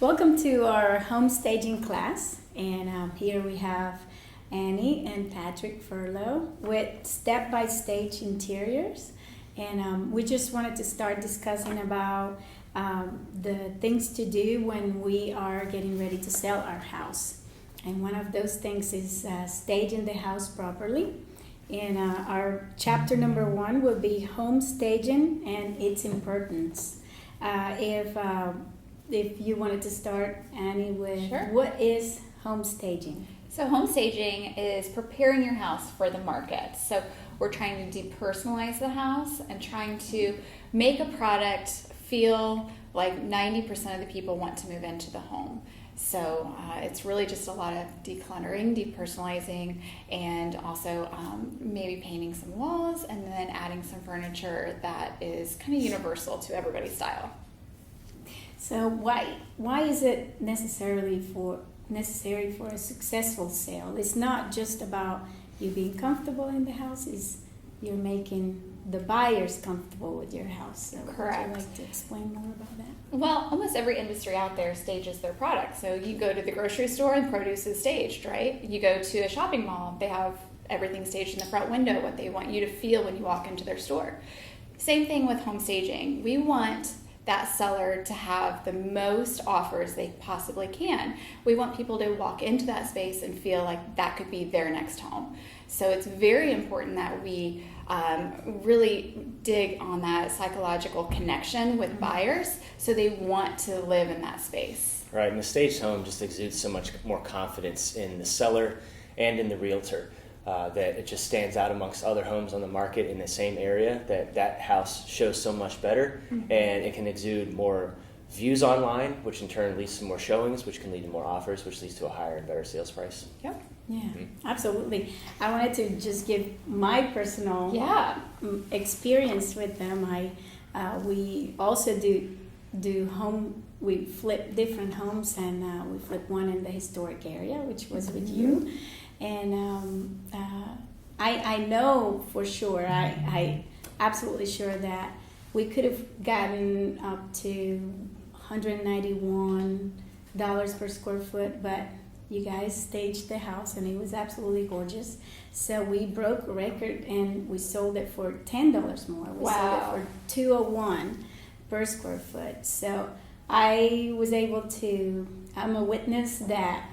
Welcome to our home staging class, and here we have Annie and Patrick Furlow with step-by-stage interiors, and we just wanted to start discussing about the things to do when we are getting ready to sell our house. And one of those things is staging the house properly. And our chapter number 1 will be home staging and its importance. If you wanted to start, Annie, with Sure. What is home staging? So home staging is preparing your house for the market. So we're trying to depersonalize the house and trying to make a product feel like 90% of the people want to move into the home. So it's really just a lot of decluttering, depersonalizing, and also maybe painting some walls and then adding some furniture that is kind of universal to everybody's style. So why is it necessary for a successful sale? It's not just about you being comfortable in the house, it's you're making the buyers comfortable with your house. So Correct. Would you like to explain more about that? Well, almost every industry out there stages their product. So you go to the grocery store and produce is staged, right? You go to a shopping mall, they have everything staged in the front window, what they want you to feel when you walk into their store. Same thing with home staging. We want that seller to have the most offers they possibly can. We want people to walk into that space and feel like that could be their next home. So it's very important that we really dig on that psychological connection with buyers so they want to live in that space. Right, and the staged home just exudes so much more confidence in the seller and in the realtor that it just stands out amongst other homes on the market in the same area, that house shows so much better, and it can exude more views online, which in turn leads to more showings, which can lead to more offers, which leads to a higher and better sales price. Yep. Yeah, absolutely. I wanted to just give my personal experience with them. We also do home. We flip different homes, and we flip one in the historic area, which was with you. And I know for sure, I absolutely sure that we could have gotten up to $191 per square foot, but you guys staged the house and it was absolutely gorgeous. So we broke a record and we sold it for $10 more. We sold it for $201 per square foot. So I was able to, I'm a witness that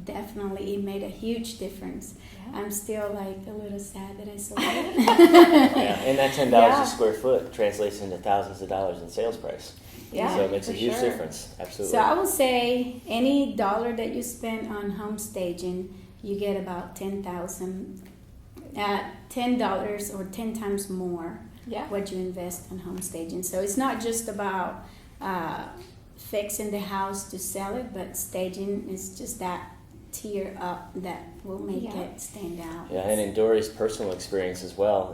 definitely it made a huge difference. Yeah. I'm still like a little sad that I sold it. Yeah, and that $10 a square foot translates into thousands of dollars in sales price. Yeah, so it makes a huge sure. difference. Absolutely. So I will say any dollar that you spend on home staging, you get about $10 or 10 times more what you invest in home staging. So it's not just about fixing the house to sell it, but staging is just that tier up that will make it stand out. Yeah, and in Dory's personal experience as well,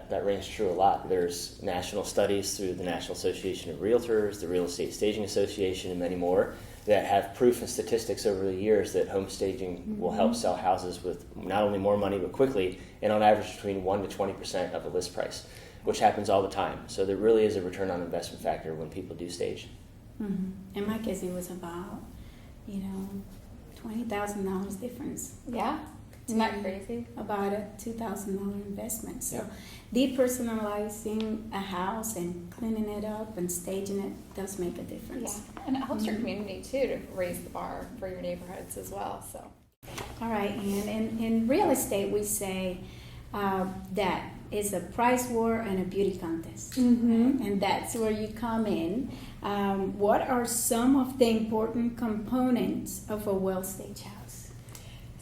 that rings true a lot. There's national studies through the National Association of Realtors, the Real Estate Staging Association, and many more that have proof and statistics over the years that home staging will help sell houses with not only more money but quickly, and on average between 1% to 20% of the list price, which happens all the time. So there really is a return on investment factor when people do stage. In my case, it was about, $20,000 difference. Yeah. Isn't that crazy? About a $2,000 investment. So depersonalizing a house and cleaning it up and staging it does make a difference. Yeah. And it helps your community too to raise the bar for your neighborhoods as well. So. All right, and in real estate we say that it's a price war and a beauty contest. Right? And that's where you come in. What are some of the important components of a well-staged house?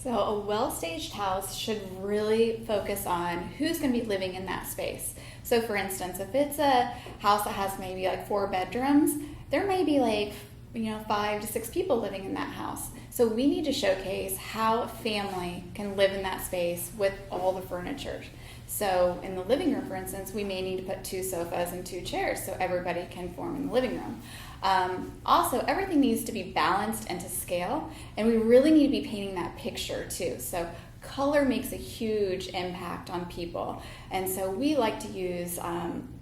So a well-staged house should really focus on who's going to be living in that space. So for instance, if it's a house that has maybe like 4 bedrooms, there may be like 5 to 6 people living in that house. So we need to showcase how a family can live in that space with all the furniture. So in the living room, for instance, we may need to put 2 sofas and 2 chairs so everybody can form in the living room. Also, everything needs to be balanced and to scale, and we really need to be painting that picture too. So color makes a huge impact on people, and so we like to use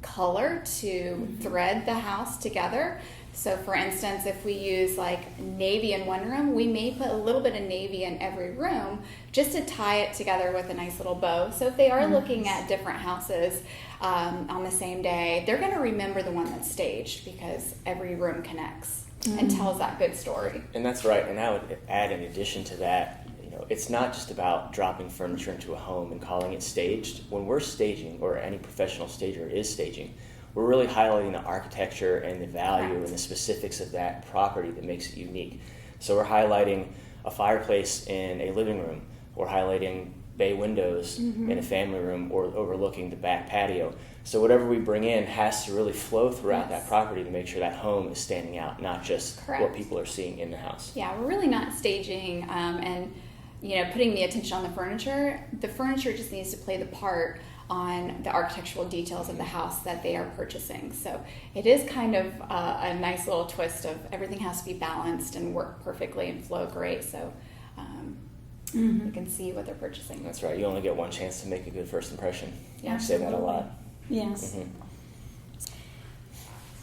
color to thread the house together. So for instance, if we use like navy in one room, we may put a little bit of navy in every room just to tie it together with a nice little bow. So if they are looking at different houses on the same day, they're going to remember the one that's staged because every room connects and tells that good story. And that's right. And I would add, in addition to that, it's not just about dropping furniture into a home and calling it staged. When we're staging, or any professional stager is staging, we're really highlighting the architecture and the value and the specifics of that property that makes it unique. So we're highlighting a fireplace in a living room. We're highlighting bay windows in a family room or overlooking the back patio. So whatever we bring in has to really flow throughout that property to make sure that home is standing out, not just what people are seeing in the house. Yeah, we're really not staging and putting the attention on the furniture. The furniture just needs to play the part on the architectural details of the house that they are purchasing. So it is kind of a nice little twist of everything has to be balanced and work perfectly and flow great, so you can see what they're purchasing. That's right. You only get one chance to make a good first impression. Yeah, I say that a lot. Yes.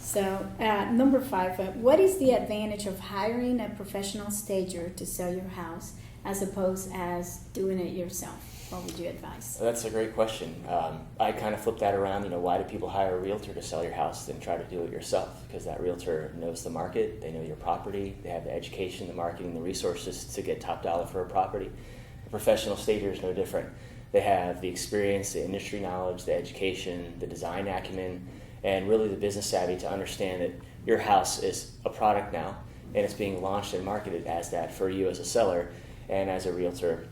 So number 5, what is the advantage of hiring a professional stager to sell your house as opposed as doing it yourself? What would you advise? That's a great question. I kind of flip that around. Why do people hire a realtor to sell your house than try to do it yourself? Because that realtor knows the market, they know your property, they have the education, the marketing, the resources to get top dollar for a property. A professional stager is no different. They have the experience, the industry knowledge, the education, the design acumen, and really the business savvy to understand that your house is a product now, and it's being launched and marketed as that for you as a seller and as a realtor.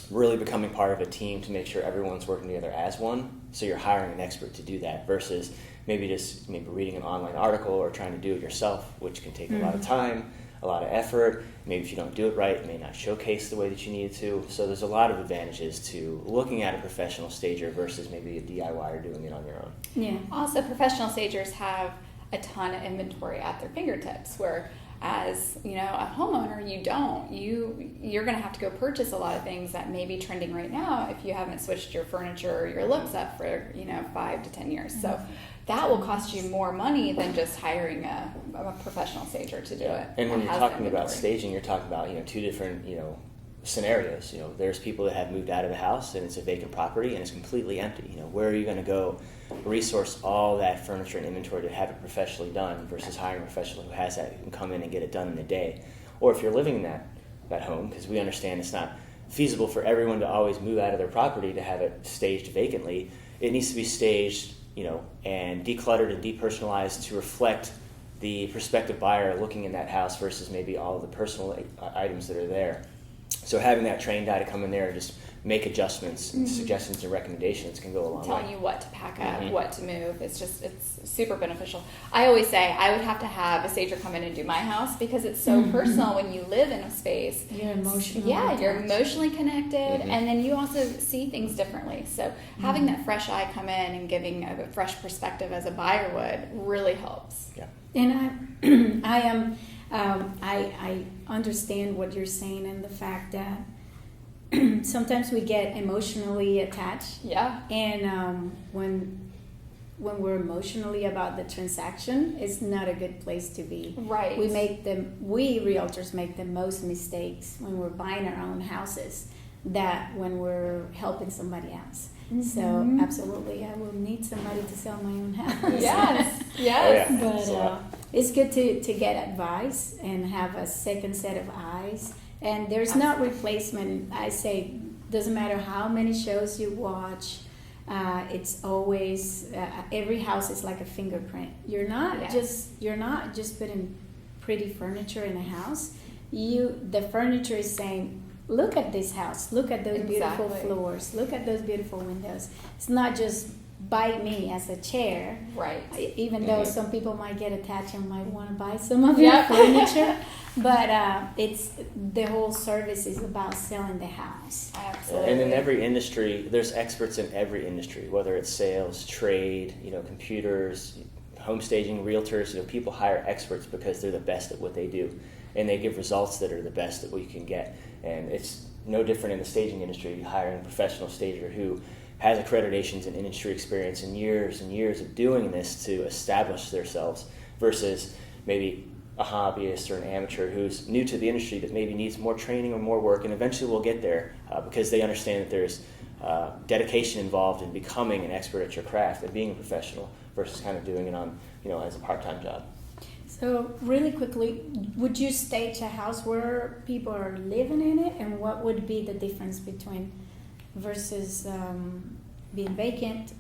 Really becoming part of a team to make sure everyone's working together as one. So you're hiring an expert to do that versus maybe reading an online article or trying to do it yourself, which can take a lot of time, a lot of effort. Maybe if you don't do it right, it may not showcase the way that you need to. So there's a lot of advantages to looking at a professional stager versus maybe a DIYer doing it on your own. Yeah. Also, professional stagers have a ton of inventory at their fingertips, where as a homeowner, you're going to have to go purchase a lot of things that may be trending right now if you haven't switched your furniture or your looks up for 5 to 10 years. So that will cost you more money than just hiring a professional stager to do it. And when you're talking about staging, you're talking about two different scenarios. There's people that have moved out of the house and it's a vacant property and it's completely empty. Where are you going to go resource all that furniture and inventory to have it professionally done versus hiring a professional who has that, who can come in and get it done in a day? Or if you're living in that home, because we understand it's not feasible for everyone to always move out of their property to have it staged vacantly, it needs to be staged, and decluttered and depersonalized to reflect the prospective buyer looking in that house versus maybe all of the personal items that are there. So having that trained eye to come in there and just make adjustments and suggestions and recommendations can go a long way. Telling you what to pack up, what to move. It's super beneficial. I always say I would have to have a stager come in and do my house because it's so personal when you live in a space. You're emotionally you're emotionally connected, and then you also see things differently. So having that fresh eye come in and giving a fresh perspective as a buyer would really helps. Yeah. And I understand what you're saying and the fact that sometimes we get emotionally attached. Yeah. And when we're emotionally about the transaction, it's not a good place to be. Right. We realtors make the most mistakes when we're buying our own houses that when we're helping somebody else. So absolutely, I will need somebody to sell my own house. Yes. Oh, yeah. But it's good to get advice and have a second set of eyes. And there's not replacement. I say, doesn't matter how many shows you watch. It's always every house is like a fingerprint. You're not just putting pretty furniture in a house. The furniture is saying, look at this house. Look at those beautiful floors. Look at those beautiful windows. It's not just buy me as a chair. Right. Even though some people might get attached and might want to buy some of your furniture. But it's the whole service is about selling the house. Absolutely. And in every industry, there's experts in every industry, whether it's sales, trade, computers, home staging, realtors. People hire experts because they're the best at what they do, and they give results that are the best that we can get. And it's no different in the staging industry. Hiring a professional stager who has accreditations and industry experience and years of doing this to establish themselves versus maybe a hobbyist or an amateur who's new to the industry that maybe needs more training or more work, and eventually we'll get there because they understand that there's dedication involved in becoming an expert at your craft and being a professional versus kind of doing it on, as a part-time job. So really quickly, would you stage a house where people are living in it, and what would be the difference between versus being vacant?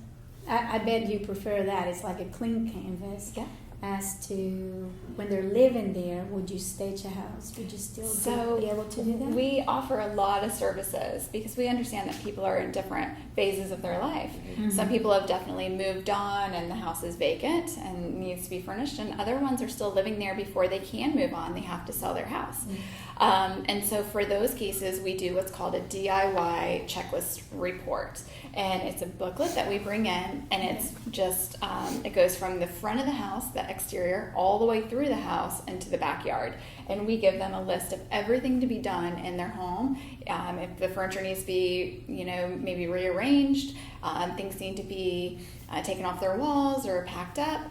I bet you prefer that. It's like a clean canvas. Yeah. As to when they're living there, would you stage a house? Would you still be able to do that? We offer a lot of services because we understand that people are in different phases of their life. Mm-hmm. Some people have definitely moved on and the house is vacant and needs to be furnished, and other ones are still living there before they can move on. They have to sell their house. Mm-hmm. And so for those cases, we do what's called a DIY checklist report. And it's a booklet that we bring in, and it's just, it goes from the front of the house, the exterior, all the way through the house into the backyard. And we give them a list of everything to be done in their home. If the furniture needs to be, maybe rearranged, things need to be taken off their walls or packed up.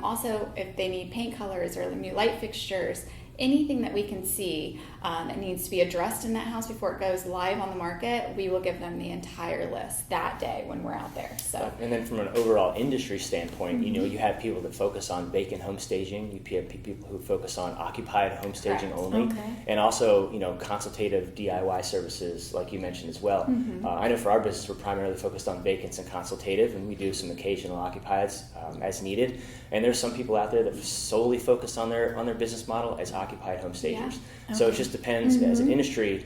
Also, if they need paint colors or new light fixtures, anything that we can see that needs to be addressed in that house before it goes live on the market, we will give them the entire list that day when we're out there. So, and then from an overall industry standpoint, you have people that focus on vacant home staging. You have people who focus on occupied home staging only, and also consultative DIY services like you mentioned as well. Mm-hmm. I know for our business we're primarily focused on vacants and consultative, and we do some occasional occupieds as needed. And there's some people out there that solely focus on their business model as occupied home stagers. Yeah. So it just depends. Mm-hmm. As an industry,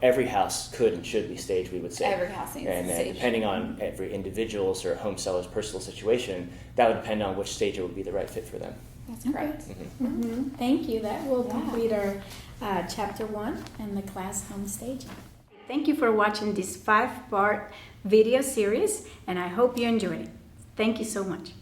every house could and should be staged, we would say. Every house needs and then depending on every individual's or home seller's personal situation, that would depend on which stager would be the right fit for them. That's correct. Mm-hmm. Mm-hmm. Thank you. That will complete our chapter 1 in the class home staging. Thank you for watching this 5-part video series, and I hope you enjoyed it. Thank you so much.